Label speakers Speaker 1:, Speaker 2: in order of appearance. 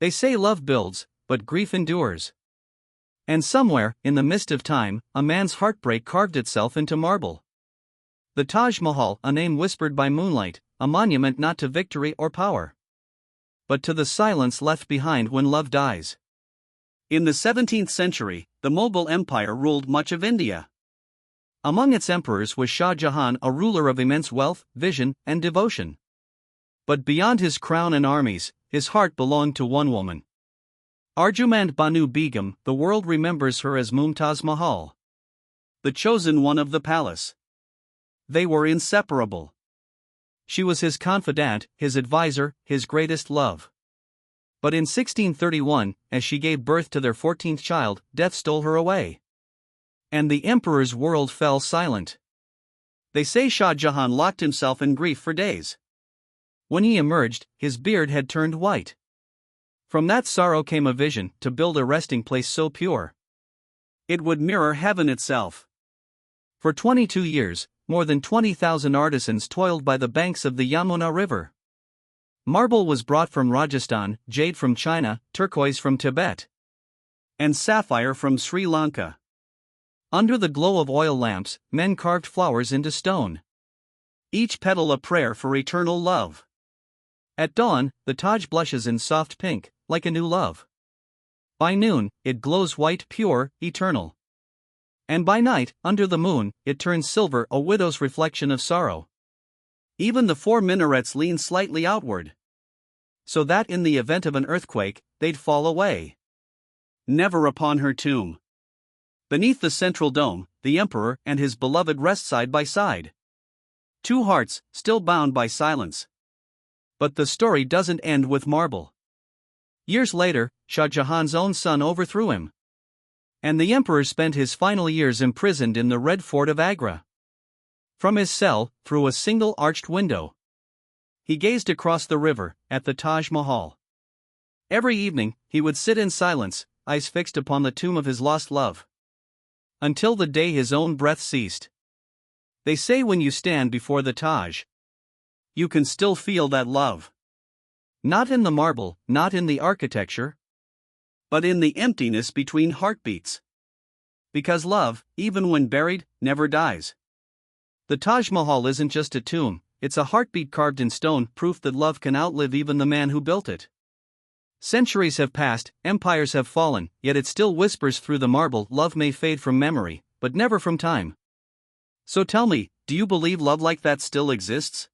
Speaker 1: They say love builds, but grief endures. And somewhere, in the mist of time, a man's heartbreak carved itself into marble. The Taj Mahal, a name whispered by moonlight, a monument not to victory or power, but to the silence left behind when love dies. In the 17th century, the Mughal Empire ruled much of India. Among its emperors was Shah Jahan, a ruler of immense wealth, vision, and devotion. But beyond his crown and armies, his heart belonged to one woman. Arjumand Banu Begum, the world remembers her as Mumtaz Mahal, the chosen one of the palace. They were inseparable. She was his confidant, his advisor, his greatest love. But in 1631, as she gave birth to their 14th child, death stole her away. And the emperor's world fell silent. They say Shah Jahan locked himself in grief for days. When he emerged, his beard had turned white. From that sorrow came a vision to build a resting place so pure it would mirror heaven itself. For 22 years, more than 20,000 artisans toiled by the banks of the Yamuna River. Marble was brought from Rajasthan, jade from China, turquoise from Tibet, and sapphire from Sri Lanka. Under the glow of oil lamps, men carved flowers into stone, each petal a prayer for eternal love. At dawn, the Taj blushes in soft pink, like a new love. By noon, it glows white, pure, eternal. And by night, under the moon, it turns silver, a widow's reflection of sorrow. Even the 4 minarets lean slightly outward, so that in the event of an earthquake, they'd fall away. Never upon her tomb. Beneath the central dome, the emperor and his beloved rest side by side. 2 hearts, still bound by silence. But the story doesn't end with marble. Years later, Shah Jahan's own son overthrew him, and the emperor spent his final years imprisoned in the Red Fort of Agra. From his cell, through a single arched window, he gazed across the river, at the Taj Mahal. Every evening, he would sit in silence, eyes fixed upon the tomb of his lost love, until the day his own breath ceased. They say when you stand before the Taj, you can still feel that love. Not in the marble, not in the architecture, but in the emptiness between heartbeats. Because love, even when buried, never dies. The Taj Mahal isn't just a tomb, it's a heartbeat carved in stone, proof that love can outlive even the man who built it. Centuries have passed, empires have fallen, yet it still whispers through the marble. Love may fade from memory, but never from time. So tell me, do you believe love like that still exists?